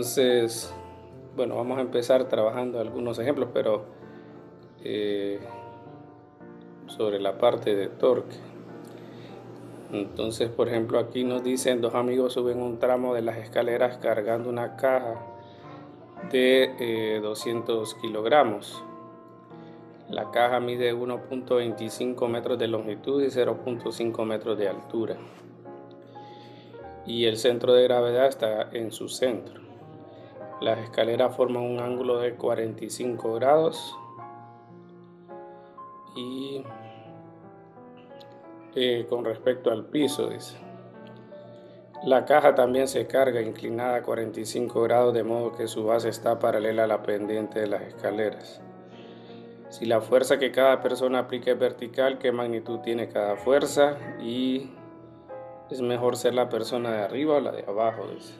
Entonces, bueno, vamos a empezar trabajando algunos ejemplos, pero eh, sobre la parte de torque. Entonces, por ejemplo, aquí nos dicen dos amigos suben un tramo de las escaleras cargando una caja de 200 kilogramos. La caja mide 1.25 metros de longitud y 0.5 metros de altura. Y el centro de gravedad está en su centro. Las escaleras forman un ángulo de 45 grados y con respecto al piso, dice. La caja también se carga inclinada a 45 grados, de modo que su base está paralela a la pendiente de las escaleras. Si la fuerza que cada persona aplique es vertical, ¿qué magnitud tiene cada fuerza? Y es mejor ser la persona de arriba o la de abajo, dice.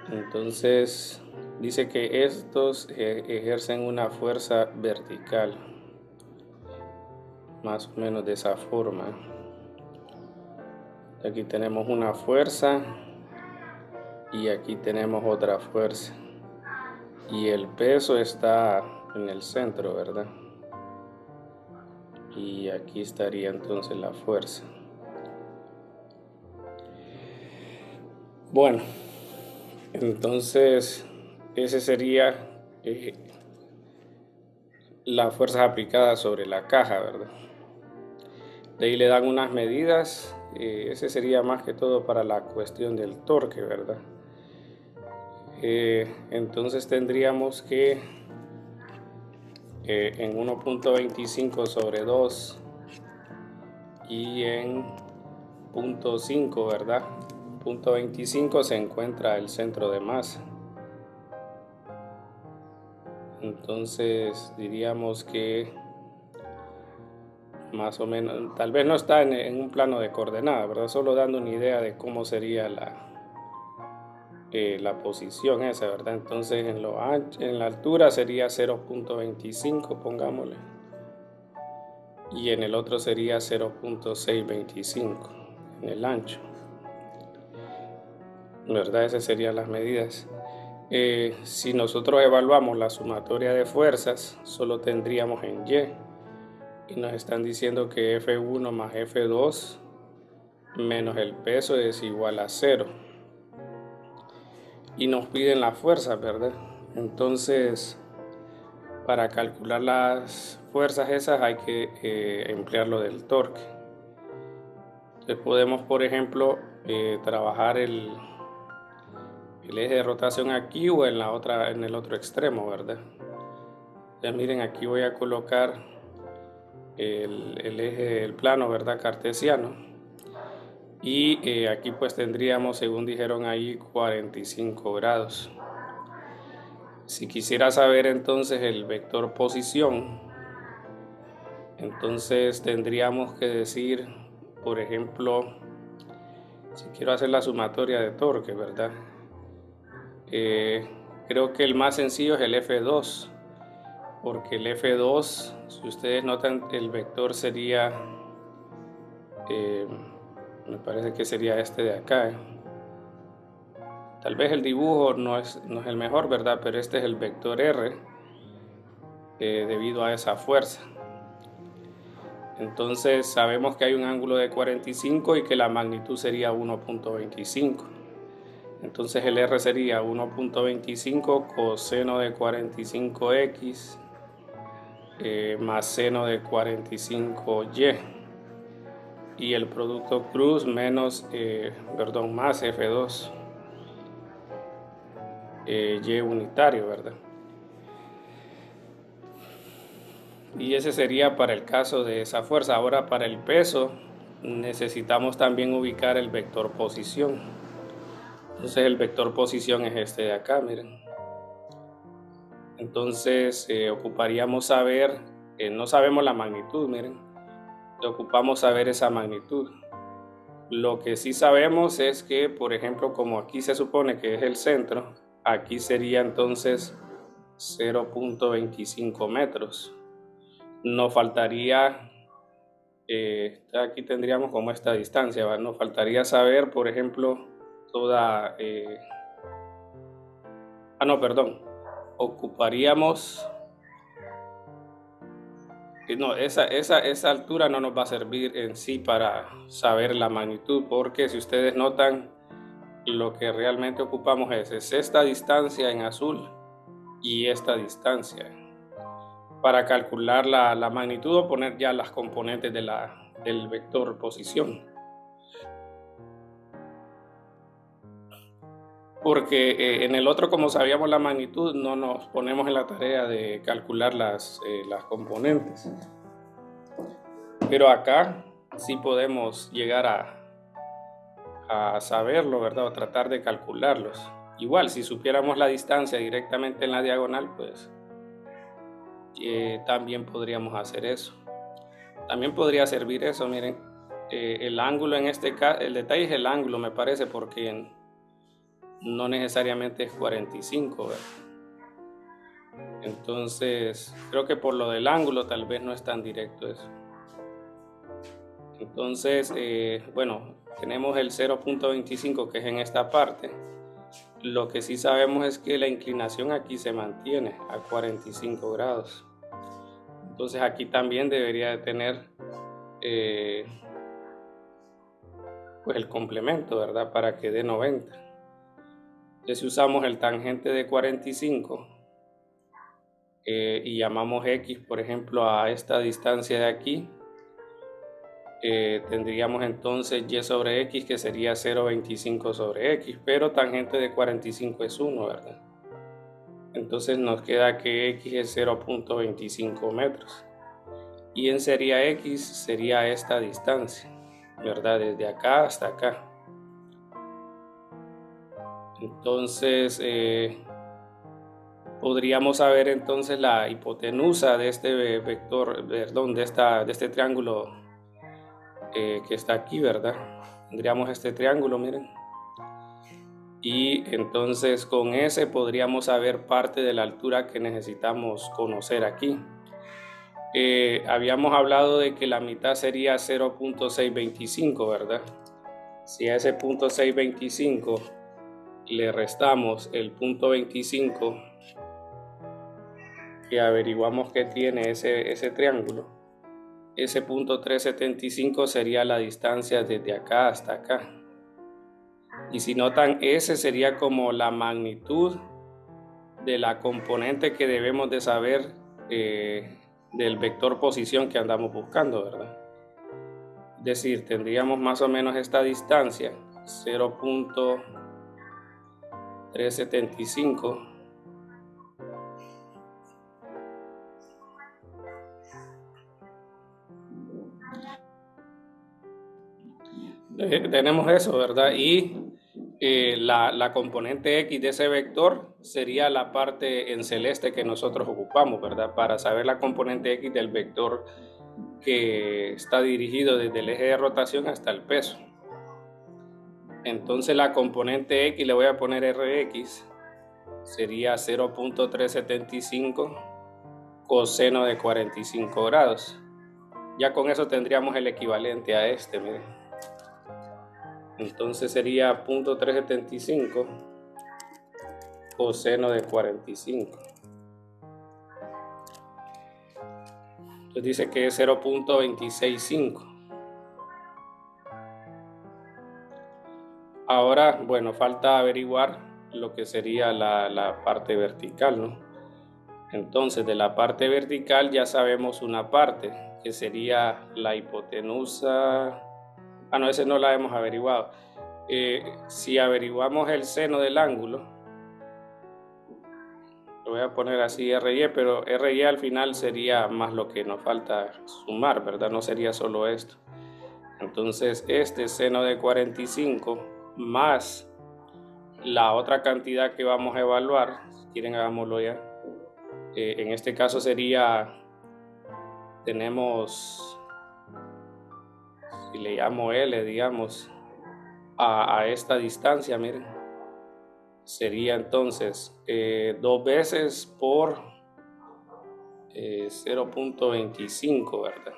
Entonces, dice que estos ejercen una fuerza vertical, más o menos de esa forma. Aquí tenemos una fuerza y aquí tenemos otra fuerza. Y el peso está en el centro, ¿verdad? Y aquí estaría entonces la fuerza. Bueno, entonces ese sería la fuerza aplicada sobre la caja, ¿verdad? De ahí le dan unas medidas, ese sería más que todo para la cuestión del torque, ¿verdad? Entonces tendríamos que en 1.25 sobre 2 y en 0.5, ¿verdad? 0.25 se encuentra el centro de masa. Entonces diríamos que más o menos, tal vez no está en un plano de coordenadas, ¿verdad? Solo dando una idea de cómo sería la posición esa, ¿verdad? Entonces en la altura sería 0.25, pongámosle, y en el otro sería 0.625 en el ancho, ¿verdad? Esas serían las medidas. Si nosotros evaluamos la sumatoria de fuerzas, solo tendríamos en y nos están diciendo que F1 más F2 menos el peso es igual a 0. Y nos piden la fuerza, ¿verdad? Entonces, para calcular las fuerzas esas hay que emplear lo del torque. Entonces podemos, por ejemplo, trabajar el eje de rotación aquí o en el otro extremo, ¿verdad? Entonces miren, aquí voy a colocar el eje, el plano, ¿verdad? Cartesiano. Y aquí pues tendríamos, según dijeron ahí, 45 grados. Si quisiera saber entonces el vector posición, entonces tendríamos que decir, por ejemplo, si quiero hacer la sumatoria de torque, ¿verdad? Creo que el más sencillo es el F2, porque el F2, si ustedes notan, el vector sería, me parece que sería este de acá. Tal vez el dibujo no es el mejor, ¿verdad? Pero este es el vector R, debido a esa fuerza. Entonces sabemos que hay un ángulo de 45 y que la magnitud sería 1.25. Entonces el R sería 1.25 coseno de 45x más seno de 45y. Y el producto cruz menos, más F2 y unitario, ¿verdad? Y ese sería para el caso de esa fuerza. Ahora para el peso necesitamos también ubicar el vector posición. Entonces el vector posición es este de acá, miren. Entonces ocuparíamos saber, no sabemos la magnitud, miren. Ocupamos saber esa magnitud. Lo que sí sabemos es que, por ejemplo, como aquí se supone que es el centro, aquí sería entonces 0.25 metros. Nos faltaría, aquí tendríamos como esta distancia, ¿va? Nos faltaría saber, por ejemplo, toda no, perdón, ocuparíamos, no, esa altura no nos va a servir en sí para saber la magnitud, porque si ustedes notan, lo que realmente ocupamos es esta distancia en azul y esta distancia para calcular la magnitud o poner ya las componentes del vector posición. Porque en el otro, como sabíamos la magnitud, no nos ponemos en la tarea de calcular las componentes. Pero acá sí podemos llegar a saberlo, ¿verdad? O tratar de calcularlos. Igual, si supiéramos la distancia directamente en la diagonal, pues también podríamos hacer eso. También podría servir eso, miren, el ángulo en este caso, el detalle es el ángulo, me parece, porque no necesariamente es 45, ¿verdad? Entonces, creo que por lo del ángulo tal vez no es tan directo eso. Entonces, bueno, tenemos el 0.25 que es en esta parte. Lo que sí sabemos es que la inclinación aquí se mantiene a 45 grados. Entonces aquí también debería de tener pues el complemento, ¿verdad? Para que dé 90. Entonces si usamos el tangente de 45 y llamamos x, por ejemplo, a esta distancia de aquí, tendríamos entonces y sobre x, que sería 0.25 sobre x, pero tangente de 45 es 1, ¿verdad? Entonces nos queda que x es 0.25 metros. Y en sería x sería esta distancia, ¿verdad? Desde acá hasta acá. Entonces podríamos saber entonces la hipotenusa de este vector, perdón, de este triángulo que está aquí, ¿verdad? Tendríamos este triángulo, miren. Y entonces con ese podríamos saber parte de la altura que necesitamos conocer aquí. Habíamos hablado de que la mitad sería 0.625, ¿verdad? Si a ese punto 625 le restamos el punto 25 que averiguamos que tiene ese triángulo, ese punto 375 sería la distancia desde acá hasta acá. Y si notan, ese sería como la magnitud de la componente que debemos de saber del vector posición que andamos buscando, ¿verdad? Es decir, tendríamos más o menos esta distancia, 0.375. Tenemos eso, ¿verdad? Y la componente X de ese vector sería la parte en celeste que nosotros ocupamos, ¿verdad? Para saber la componente X del vector que está dirigido desde el eje de rotación hasta el peso. Entonces la componente X, le voy a poner Rx, sería 0.375 coseno de 45 grados. Ya con eso tendríamos el equivalente a este, miren. Entonces sería 0.375 coseno de 45. Entonces dice que es 0.265. Ahora, bueno, falta averiguar lo que sería la parte vertical, ¿no? Entonces, de la parte vertical ya sabemos una parte, que sería la hipotenusa. No, ese no la hemos averiguado. Si averiguamos el seno del ángulo, lo voy a poner así RY, pero RY al final sería más lo que nos falta sumar, ¿verdad? No sería solo esto. Entonces, este seno de 45 más la otra cantidad que vamos a evaluar, si quieren hagámoslo ya. En este caso sería, tenemos, si le llamo L, digamos, a esta distancia, miren, sería entonces 2 veces por 0.25, ¿verdad?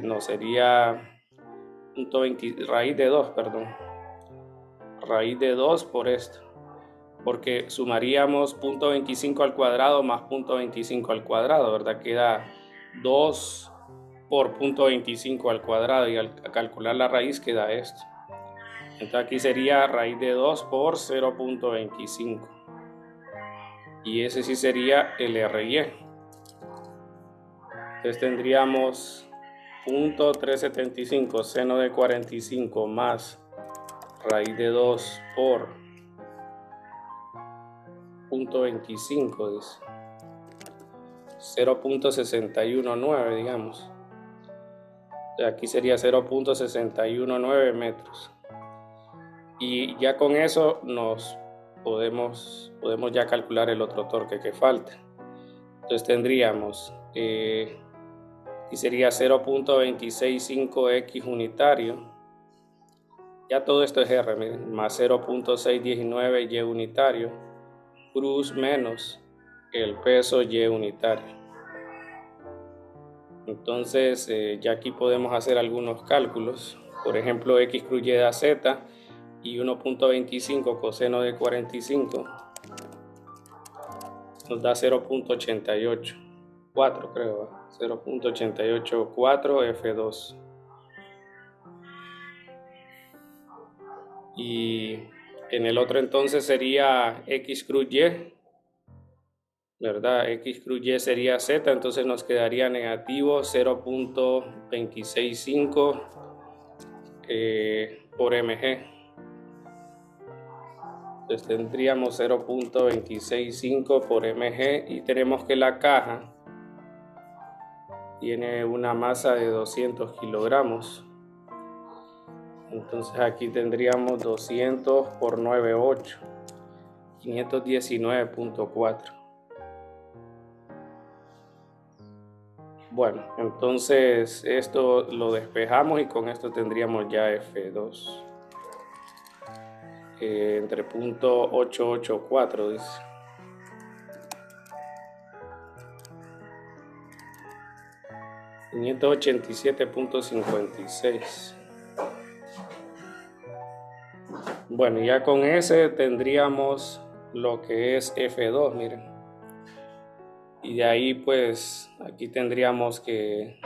No, sería raíz de 2, perdón. Raíz de 2 por esto. porque sumaríamos 0.25 al cuadrado más 0.25 al cuadrado, ¿verdad? Queda 2 por 0.25 al cuadrado, y al calcular la raíz queda esto. Entonces aquí sería raíz de 2 por 0.25. Y ese sí sería el RY. Entonces tendríamos 0.375 seno de 45 más raíz de 2 por 0.25, dice 0.619, digamos. Aquí sería 0.619 metros. Y ya con eso nos podemos ya calcular el otro torque que falta. Entonces tendríamos y sería 0.265x unitario. Ya todo esto es R, miren, más 0.619y unitario, cruz menos el peso y unitario. Entonces ya aquí podemos hacer algunos cálculos. Por ejemplo, x cruz y da z, y 1.25 coseno de 45 nos da 0.884, creo, 0.884 F2. Y en el otro entonces sería x cruz y, ¿verdad? X cruz y sería z, entonces nos quedaría negativo 0.265 por mg. Entonces tendríamos 0.265 por mg, y tenemos que la caja tiene una masa de 200 kilogramos. Entonces aquí tendríamos 200 por 9,8, 519.4. Bueno, entonces esto lo despejamos y con esto tendríamos ya F2 entre 0.884, dice. $587.56. Bueno, ya con ese tendríamos lo que es F2, miren. Y de ahí pues aquí tendríamos que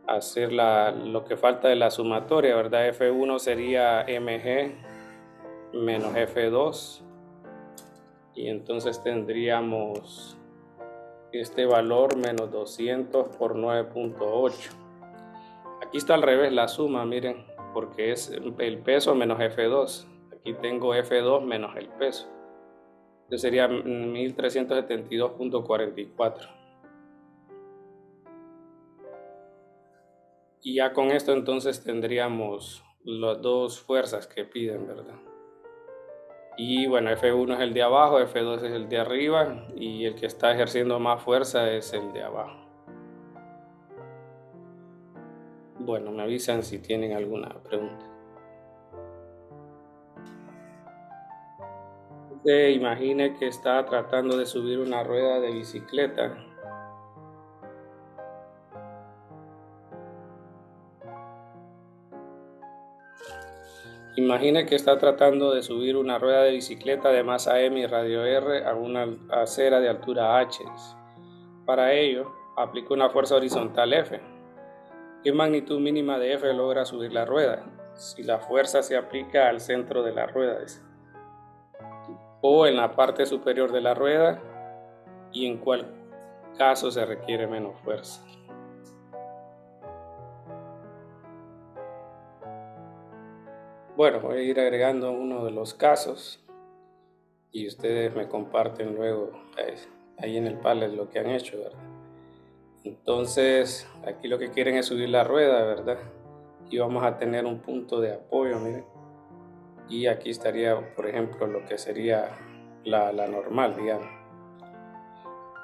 hacer lo que falta de la sumatoria, ¿verdad? F1 sería mg menos F2, y entonces tendríamos este valor menos 200 por 9.8. Aquí está al revés la suma, miren, porque es el peso menos F2. Aquí tengo F2 menos el peso. Entonces sería 1372.44. Y ya con esto entonces tendríamos las dos fuerzas que piden, ¿verdad? Y bueno, F1 es el de abajo, F2 es el de arriba, y el que está ejerciendo más fuerza es el de abajo. Bueno, me avisan si tienen alguna pregunta. Imagine que está tratando de subir una rueda de bicicleta. Imagine que está tratando de subir una rueda de bicicleta de masa M y radio R a una acera de altura H. Para ello, aplica una fuerza horizontal F. ¿Qué magnitud mínima de F logra subir la rueda? Si la fuerza se aplica al centro de la rueda, o en la parte superior de la rueda, y en cuál caso se requiere menos fuerza. Bueno, voy a ir agregando uno de los casos y ustedes me comparten luego ahí en el Padlet lo que han hecho, ¿verdad? Entonces, aquí lo que quieren es subir la rueda, ¿verdad? Y vamos a tener un punto de apoyo, miren. Y aquí estaría, por ejemplo, lo que sería la normal, digamos.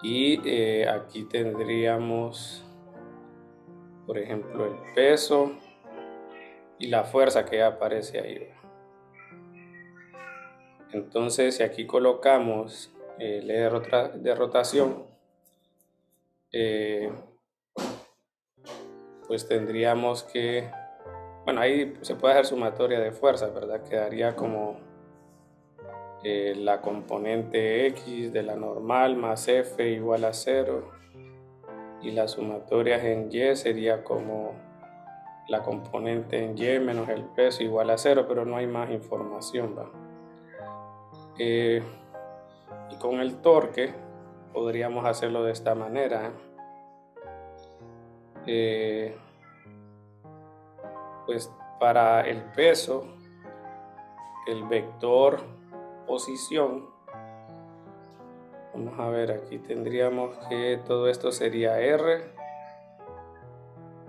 Y aquí tendríamos, por ejemplo, el peso y la fuerza que aparece ahí, ¿verdad? Entonces, si aquí colocamos el eje de rotación, pues tendríamos que, bueno, ahí se puede hacer sumatoria de fuerzas, ¿verdad? Quedaría como la componente X de la normal más F igual a 0, y las sumatorias en Y sería como la componente en Y menos el peso igual a 0, pero no hay más información, ¿va? Y con el torque podríamos hacerlo de esta manera. Pues para el peso, el vector posición, vamos a ver, aquí tendríamos que todo esto sería R,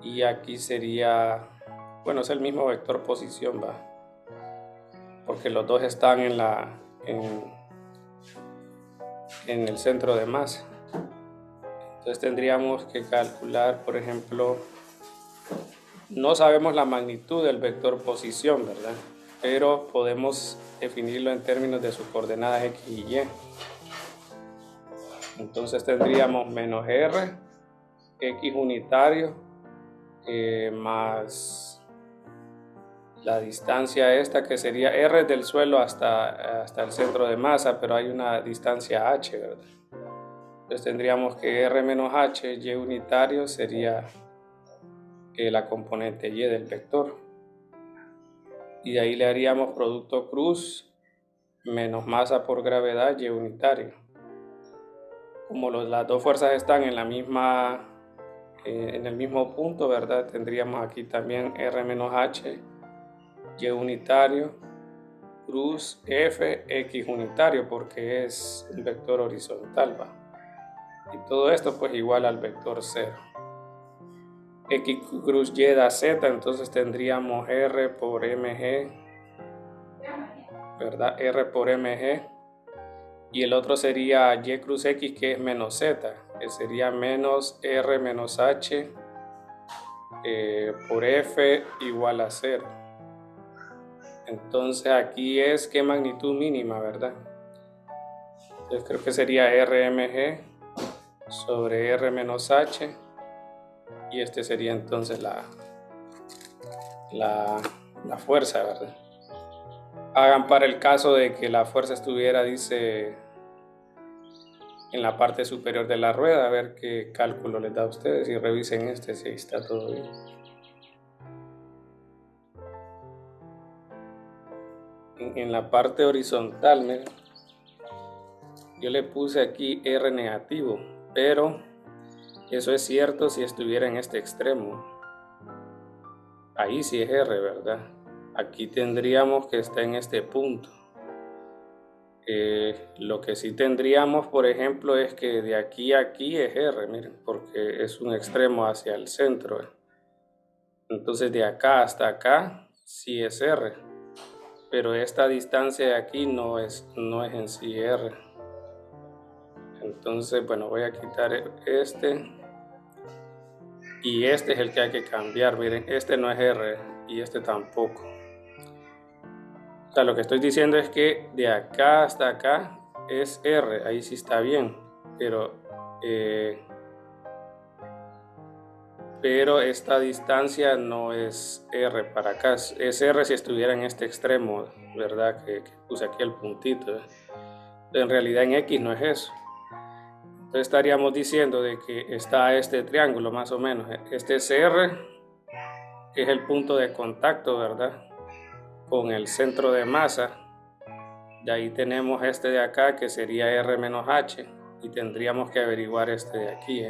y aquí sería, bueno, es el mismo vector posición, va, porque los dos están en el centro de masa. Entonces tendríamos que calcular, por ejemplo, no sabemos la magnitud del vector posición, ¿verdad? Pero podemos definirlo en términos de sus coordenadas X y Y. Entonces tendríamos menos R, X unitario, más la distancia esta que sería R del suelo hasta el centro de masa, pero hay una distancia H, ¿verdad? Entonces tendríamos que R menos H, Y unitario, sería la componente Y del vector. Y de ahí le haríamos producto cruz menos masa por gravedad Y unitario. Como las dos fuerzas están en el mismo punto, ¿verdad? Tendríamos aquí también R menos H, Y unitario, cruz F, X unitario, porque es un vector horizontal, ¿va? Y todo esto pues igual al vector 0. X cruz Y da Z, entonces tendríamos R por mg, ¿verdad? R por mg. Y el otro sería Y cruz X, que es menos Z, que sería menos R menos H por F igual a 0. Entonces aquí es qué magnitud mínima, ¿verdad? Entonces creo que sería RMG sobre R menos H, y este sería entonces la fuerza, ¿verdad? Hagan para el caso de que la fuerza estuviera, dice, en la parte superior de la rueda, a ver qué cálculo les da a ustedes y revisen si está todo bien. En la parte horizontal, miren, yo le puse aquí R negativo, pero eso es cierto si estuviera en este extremo. Ahí sí es R, ¿verdad? Aquí tendríamos que estar en este punto. Lo que sí tendríamos, por ejemplo, es que de aquí a aquí es R, miren, porque es un extremo hacia el centro. Entonces de acá hasta acá sí es R, pero esta distancia de aquí no es en sí R. Entonces, bueno, voy a quitar este, y este es el que hay que cambiar. Miren, este no es R y este tampoco. O sea, lo que estoy diciendo es que de acá hasta acá es R, ahí sí está bien, pero esta distancia no es R para acá, es R si estuviera en este extremo, ¿verdad? Que puse aquí el puntito. En realidad en X no es eso. Entonces estaríamos diciendo de que está este triángulo más o menos. Este es R, que es el punto de contacto, ¿verdad? Con el centro de masa. De ahí tenemos este de acá, que sería R menos H, y tendríamos que averiguar este de aquí,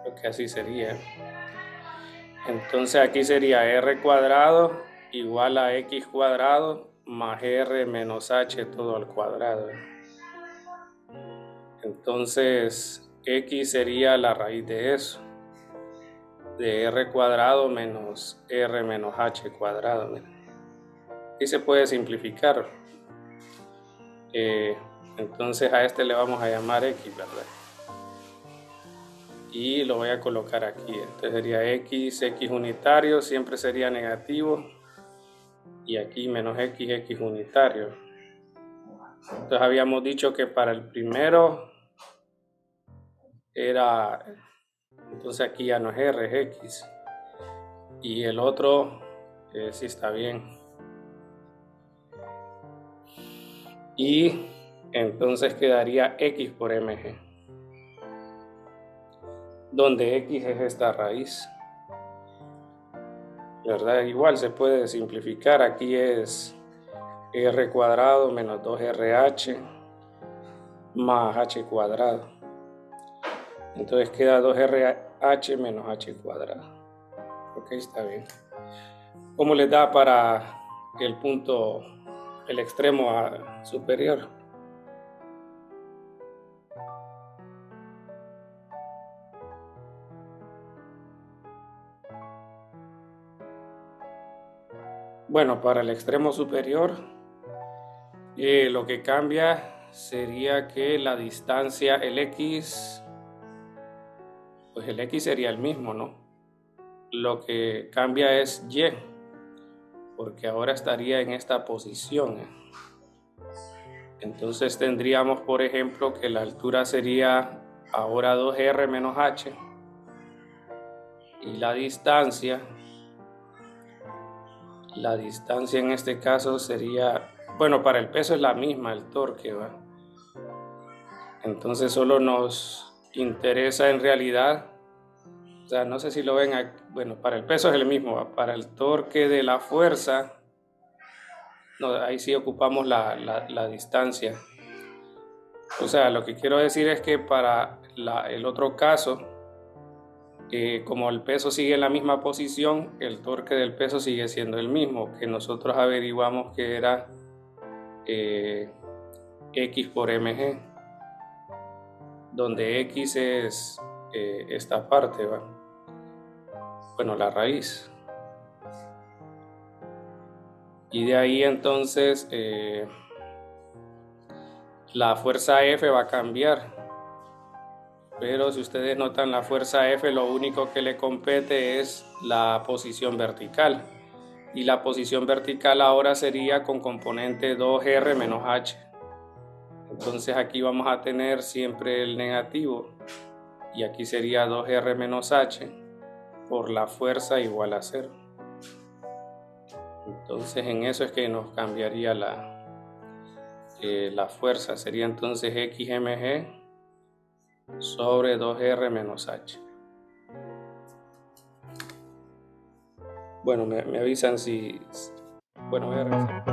creo que así sería. Entonces aquí sería R cuadrado igual a X cuadrado más R menos H todo al cuadrado. Entonces X sería la raíz de eso, de R cuadrado menos R menos H cuadrado. Y se puede simplificar. Entonces a este le vamos a llamar X, ¿verdad? Y lo voy a colocar aquí. Entonces sería X unitario, siempre sería negativo. Y aquí menos X unitario. Entonces habíamos dicho que para el primero era, entonces aquí ya no es R, es X. Y el otro sí está bien. y entonces quedaría X por mg, donde X es esta raíz, ¿verdad? Igual se puede simplificar, aquí es R cuadrado menos 2RH más H cuadrado. Entonces queda 2RH menos H cuadrado. Ok, está bien. ¿Cómo les da para el punto, el extremo superior? Bueno, para el extremo superior, lo que cambia sería que la distancia, el X, pues el X sería el mismo, ¿no? Lo que cambia es Y, porque ahora estaría en esta posición. Entonces tendríamos, por ejemplo, que la altura sería ahora 2R menos H y la distancia en este caso sería, bueno, para el peso es la misma, el torque, ¿va? Entonces solo nos interesa en realidad, o sea, no sé si lo ven aquí, bueno, para el peso es el mismo, ¿va? Para el torque de la fuerza, no, ahí sí ocupamos la distancia. O sea, lo que quiero decir es que para el otro caso, como el peso sigue en la misma posición, el torque del peso sigue siendo el mismo, que nosotros averiguamos que era X por mg, donde X es esta parte, ¿va? Bueno, la raíz. Y de ahí entonces la fuerza F va a cambiar. Pero si ustedes notan, la fuerza F lo único que le compete es la posición vertical. Y la posición vertical ahora sería con componente 2R menos H. Entonces aquí vamos a tener siempre el negativo. Y aquí sería 2R menos H por la fuerza igual a 0. Entonces en eso es que nos cambiaría la fuerza. Sería entonces XMG sobre 2R menos H. Bueno, me avisan si... Bueno, voy a regresar.